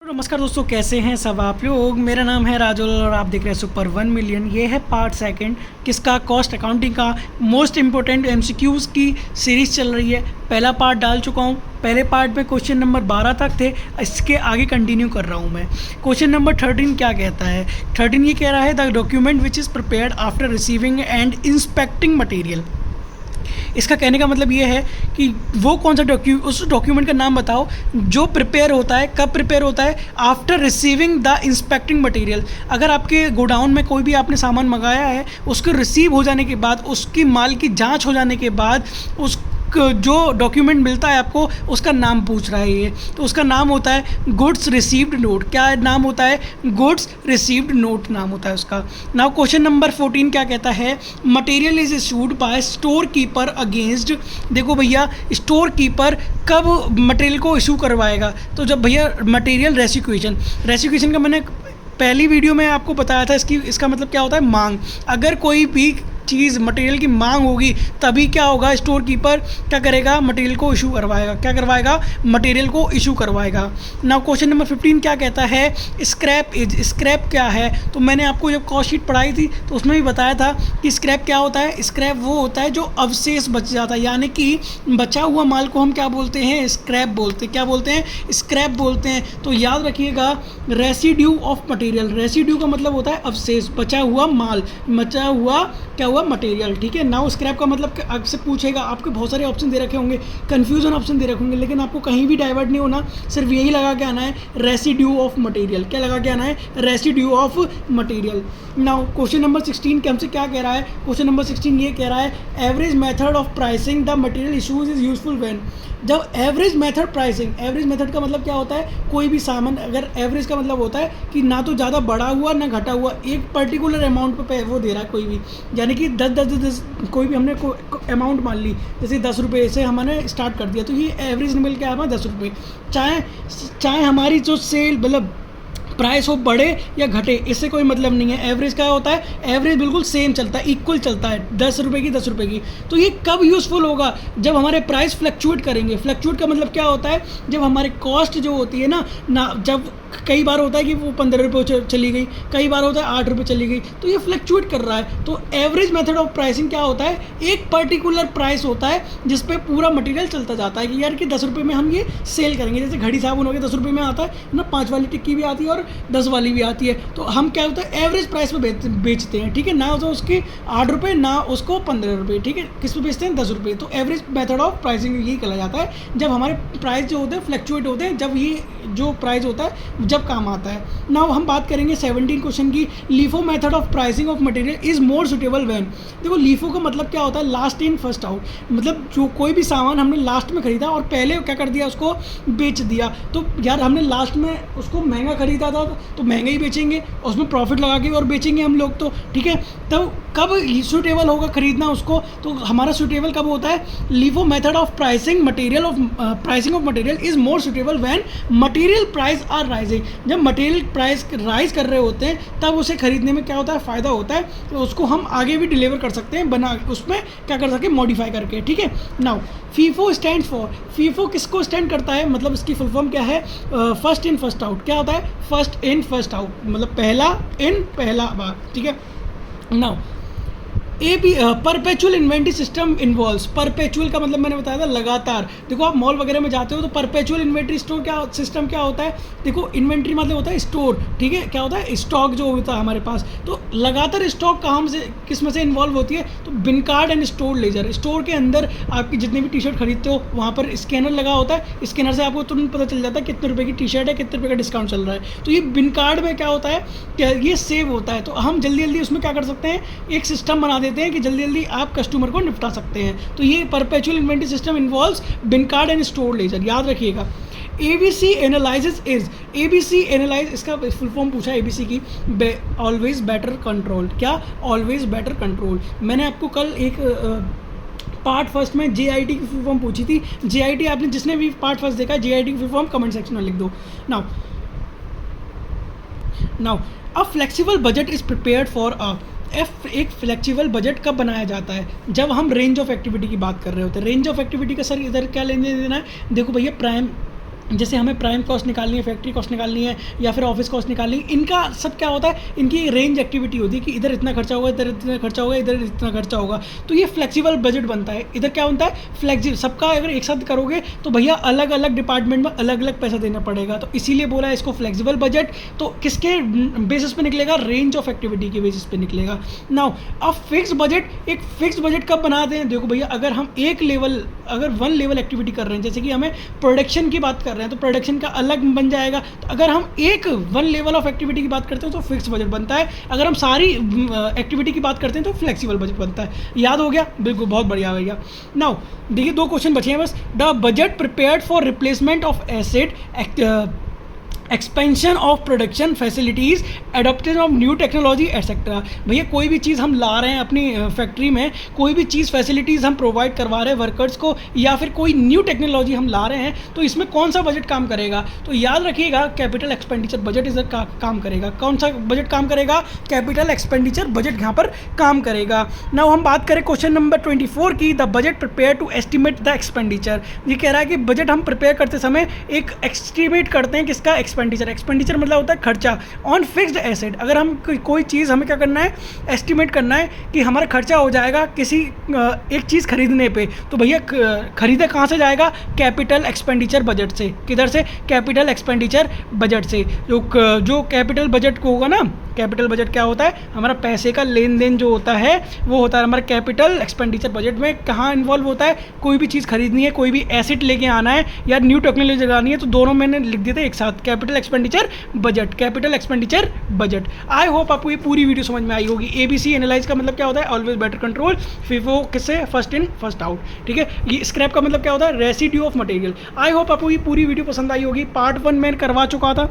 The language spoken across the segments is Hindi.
नमस्कार दोस्तों, कैसे हैं सब आप लोग। मेरा नाम है राजुल और आप देख रहे हैं सुपर 1 मिलियन। ये है पार्ट सेकंड किसका, कॉस्ट अकाउंटिंग का। मोस्ट इंपॉर्टेंट एमसीक्यूज़ की सीरीज़ चल रही है। पहला पार्ट डाल चुका हूँ। पहले पार्ट में क्वेश्चन नंबर 12 तक थे, इसके आगे कंटिन्यू कर रहा हूँ मैं। क्वेश्चन नंबर 13 क्या कहता है। 13 ये कह रहा है the document which is prepared after receiving end inspecting material. इसका कहने का मतलब ये है कि वो कौन सा उस डॉक्यूमेंट का नाम बताओ जो प्रिपेयर होता है, कब प्रिपेयर होता है, after receiving the inspecting material. अगर आपके गोडाउन में कोई भी आपने सामान मंगाया है, उसको रिसीव हो जाने के बाद, उसकी माल की जांच हो जाने के बाद, उस जो डॉक्यूमेंट मिलता है आपको, उसका नाम पूछ रहा है ये। तो उसका नाम होता है गुड्स रिसीव्ड नोट। क्या नाम होता है? गुड्स रिसीव्ड नोट नाम होता है उसका। नाउ क्वेश्चन नंबर 14 क्या कहता है, material is issued by store keeper against. देखो भैया, स्टोर कीपर कब मटेरियल को इशू करवाएगा? तो जब भैया मटेरियल रेसिक्वेशन का मैंने पहली वीडियो में आपको बताया था, इसका मतलब क्या होता है, मांग। अगर कोई भी चीज़ मटेरियल की मांग होगी तभी क्या होगा, स्टोर कीपर क्या करेगा, मटेरियल को इशू करवाएगा। क्या करवाएगा? मटेरियल को इशू करवाएगा। नाउ क्वेश्चन नंबर 15 क्या कहता है, स्क्रैप क्या है? तो मैंने आपको जब कॉस्ट शीट पढ़ाई थी तो उसमें भी बताया था कि स्क्रैप क्या होता है। स्क्रैप वो होता है जो अवशेष बच जाता है, यानी कि बचा हुआ माल को हम क्या बोलते हैं, स्क्रैप बोलते हैं। क्या बोलते हैं? स्क्रैप बोलते हैं। तो याद रखिएगा, रेसिड्यू ऑफ मटेरियल। रेसिड्यू का मतलब होता है अवशेष, बचा हुआ माल, बचा हुआ क्या हुआ, मटेरियल। ठीक है। नाउ स्क्रैप का मतलब आपसे पूछेगा, आपके बहुत सारे ऑप्शन दे रखे होंगे, कन्फ्यूजन ऑप्शन दे रखे होंगे, लेकिन आपको कहीं भी डाइवर्ट नहीं होना, सिर्फ यही लगा के आना है, रेसिड्यू ऑफ मटेरियल। क्या लगा के आना है? Residue of material. Now question number 16 के हमसे क्या कह रहा है, क्वेश्चन नंबर 16 ये कह रहा है average method of pricing the material issues is useful when. जब average method pricing, average method का मतलब क्या होता है, कोई भी सामान, अगर एवरेज का मतलब होता है कि ना तो ज़्यादा बढ़ा हुआ ना घटा हुआ, एक पर्टिकुलर अमाउंट पे वो दे रहा है कोई भी, यानी कि 10 कोई भी हमने अमाउंट मान ली, जैसे 10 रुपये से हमने स्टार्ट कर दिया, तो ये एवरेज मिल क्या है, 10 रुपये। चाहे हमारी जो सेल मतलब प्राइस हो बढ़े या घटे, इससे कोई मतलब नहीं है। एवरेज क्या होता है, एवरेज बिल्कुल सेम चलता है, इक्वल चलता है, 10 रुपये की 10 रुपये की। तो ये कब यूज़फुल होगा? जब हमारे प्राइस फ्लक्चुएट करेंगे। फ्लक्चुएट का मतलब क्या होता है, जब हमारे कॉस्ट जो होती है ना जब कई बार होता है कि वो 15 रुपये चली गई, कई बार होता है 8 रुपये चली गई, तो ये फ्लक्चुएट कर रहा है। तो एवरेज मेथड ऑफ प्राइसिंग क्या होता है, एक पर्टिकुलर प्राइस होता है जिस पे पूरा मटेरियल चलता जाता है कि यार कि 10 रुपये में हम ये सेल करेंगे। जैसे घड़ी साबुन हो गया 10 रुपये में आता है ना, 5 वाली टिक्की भी आती है और 10 वाली भी आती है। तो हम क्या होता है, एवरेज प्राइस पे बेचते हैं। ठीक है ना, तो उसके 8 रुपये ना उसको 15 रुपये। ठीक है, किस पे बेचते हैं, 10 रुपये। तो एवरेज मेथड ऑफ प्राइसिंग यही कहा जाता है, जब हमारे प्राइस जो होते हैं फ्लक्चुएट होते हैं, जब ये जो प्राइस होता है जब काम आता है। नाउ हम बात करेंगे 17 क्वेश्चन की, LIFO method of pricing of material is more suitable when. देखो लीफो का मतलब क्या होता है, लास्ट इन फर्स्ट आउट। मतलब जो कोई भी सामान हमने लास्ट में खरीदा और पहले क्या कर दिया, उसको बेच दिया, तो यार हमने लास्ट में उसको महंगा खरीदा था तो महंगा ही बेचेंगे, उसमें प्रॉफिट लगा के और बेचेंगे हम लोग। तो ठीक है, तब कब सूटेबल होगा खरीदना उसको, तो हमारा सूटेबल कब होता है, LIFO method of pricing of material is more suitable when material price are rising. जब मटेरियल प्राइस राइज कर रहे होते हैं तब उसे खरीदने में क्या होता है, फ़ायदा होता है, तो उसको हम आगे भी डिलीवर कर सकते हैं, बना उसमें क्या कर सकते हैं, मॉडिफाई करके। ठीक है। Now FIFO stand for, FIFO किसको स्टैंड करता है, मतलब इसकी फुल फॉर्म क्या है, फर्स्ट इन फर्स्ट आउट। क्या होता है, फर्स्ट इन फर्स्ट आउट, मतलब पहला इन पहला बार। ठीक है। Now perpetual inventory system involves. Perpetual का मतलब मैंने बताया था लगातार। देखो आप मॉल वगैरह में जाते हो तो परपेचुअल इन्वेंट्री स्टोर सिस्टम क्या होता है, देखो इन्वेंट्री मतलब होता है स्टोर। ठीक है, क्या होता है, स्टॉक जो होता है हमारे पास। तो लगातार स्टॉक कहाँ से, किस में से इन्वॉल्व होती है, तो bin card and store ledger. Store के अंदर आपकी जितनी भी टी शर्ट खरीदते हो वहाँ पर स्कैनर लगा होता है, स्कैनर से आपको तुरंत पता चल जाता है कितने रुपये की टी शर्ट है, कितने रुपये का डिस्काउंट चल रहा है। तो ये बिन कार्ड में क्या होता है, ये सेव होता है। तो हम जल्दी जल्दी उसमें क्या कर सकते हैं, एक सिस्टम बना देते हैं कि जल्दी जल्दी आप कस्टमर को निपटा सकते हैं। तो ये perpetual inventory system involves bin card and store ledger, याद रखिएगा। ABC analysis is, ABC analyse, इसका फुल फॉर्म पूछा ABC की, ऑलवेज बेटर कंट्रोल। क्या, ऑलवेज बेटर कंट्रोल। मैंने आपको कल एक पार्ट फर्स्ट में JIT की फुल फॉर्म पूछी थी। JIT आपने जिसने भी पार्ट फर्स्ट देखा, JIT की फुल फॉर्म कमेंट सेक्शन में लिख दो। Now a flexible budget is prepared for एक फ्लेक्सिबल बजट कब बनाया जाता है, जब हम रेंज ऑफ एक्टिविटी की बात कर रहे होते हैं। रेंज ऑफ एक्टिविटी का सर इधर क्या लेने देना है, देखो भैया जैसे हमें प्राइम कॉस्ट निकालनी है, फैक्ट्री कॉस्ट निकालनी है, या फिर ऑफिस कॉस्ट निकालनी है, इनका सब क्या होता है, इनकी रेंज एक्टिविटी होती है कि इधर इतना खर्चा होगा, इधर इतना खर्चा होगा, इधर इतना खर्चा होगा। तो ये फ्लेक्सिबल बजट बनता है। इधर क्या बनता है, फ्लेक्सिबल, सबका अगर एक साथ करोगे तो भैया अलग अलग डिपार्टमेंट में अलग अलग पैसा देना पड़ेगा, तो इसीलिए बोला है इसको फ्लेक्सिबल बजट। तो किसके बेसिस पे निकलेगा, रेंज ऑफ एक्टिविटी के बेसिस पे निकलेगा। नाउ अब फिक्स बजट, एक फिक्स बजट कब बनाते हैं, देखो भैया अगर हम एक लेवल, अगर वन लेवल एक्टिविटी कर रहे हैं, जैसे कि हमें प्रोडक्शन की बात कर रहे हैं तो प्रोडक्शन का अलग बन जाएगा। तो अगर हम एक वन लेवल ऑफ एक्टिविटी की बात करते हैं तो फिक्स बजट बनता है, अगर हम सारी एक्टिविटी की बात करते हैं तो फ्लेक्सिबल बजट बनता है। याद हो गया, बिल्कुल, बहुत बढ़िया भैया। नाउ देखिए 2 क्वेश्चन बचे हैं बस। The budget prepared for replacement of asset, expansion of production facilities, adaptation of new technology etcetera. भैया कोई भी चीज़ हम ला रहे हैं अपनी फैक्ट्री में, कोई भी चीज़ फैसिलिटीज़ हम प्रोवाइड करवा रहे हैं वर्कर्स को, या फिर कोई न्यू टेक्नोलॉजी हम ला रहे हैं, तो इसमें कौन सा बजट काम करेगा, तो याद रखिएगा कैपिटल एक्सपेंडिचर बजट इधर काम करेगा। कौन सा बजट काम करेगा, कैपिटल एक्सपेंडिचर बजट यहाँ पर काम करेगा। नाउ हम बात करें क्वेश्चन नंबर 24 की, the budget prepare to estimate the expenditure. ये कह रहा है कि बजट हम प्रिपेयर करते समय एक एस्टिमेट करते हैं किसका, एक्सपेंडिचर मतलब होता है खर्चा ऑन फिक्स्ड एसेट। अगर हम कोई चीज़, हमें क्या करना है, एस्टिमेट करना है कि हमारा खर्चा हो जाएगा किसी एक चीज़ खरीदने पे, तो भैया खरीदे कहाँ से जाएगा, कैपिटल एक्सपेंडिचर बजट से। किधर से, कैपिटल एक्सपेंडिचर बजट से। जो कैपिटल बजट को होगा ना, कैपिटल बजट क्या होता है, हमारा पैसे का लेन देन जो होता है वो होता है हमारा कैपिटल एक्सपेंडिचर बजट में। कहाँ इन्वॉल्व होता है, कोई भी चीज़ खरीदनी है, कोई भी एसेट लेके आना है, या न्यू टेक्नोलॉजी लगानी है, तो दोनों मैंने लिख दिए थे एक साथ, capital expenditure budget, capital expenditure budget. I hope आपको ये पूरी वीडियो समझ में आई होगी। ABC एनालाइज का मतलब क्या होता है, ऑलवेज बेटर कंट्रोल, FIFO किससे, फर्स्ट इन फर्स्ट आउट, ठीक है। ये स्क्रैप का मतलब क्या होता है, residue of material. I hope आपको ये पूरी वीडियो पसंद आई होगी। पार्ट 1 मैंने करवा चुका था,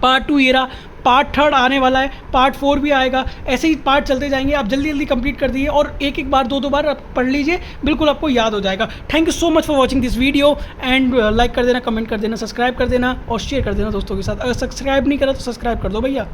पार्ट 2 ये रहा, पार्ट 3 आने वाला है, पार्ट 4 भी आएगा, ऐसे ही पार्ट चलते जाएंगे। आप जल्दी जल्दी कंप्लीट कर दीजिए और एक एक बार 2 बार आप पढ़ लीजिए, बिल्कुल आपको याद हो जाएगा। Thank you so much for watching this video and like कर देना, कमेंट कर देना, सब्सक्राइब कर देना और शेयर कर देना दोस्तों के साथ। अगर सब्सक्राइब नहीं करा तो सब्सक्राइब कर दो भैया।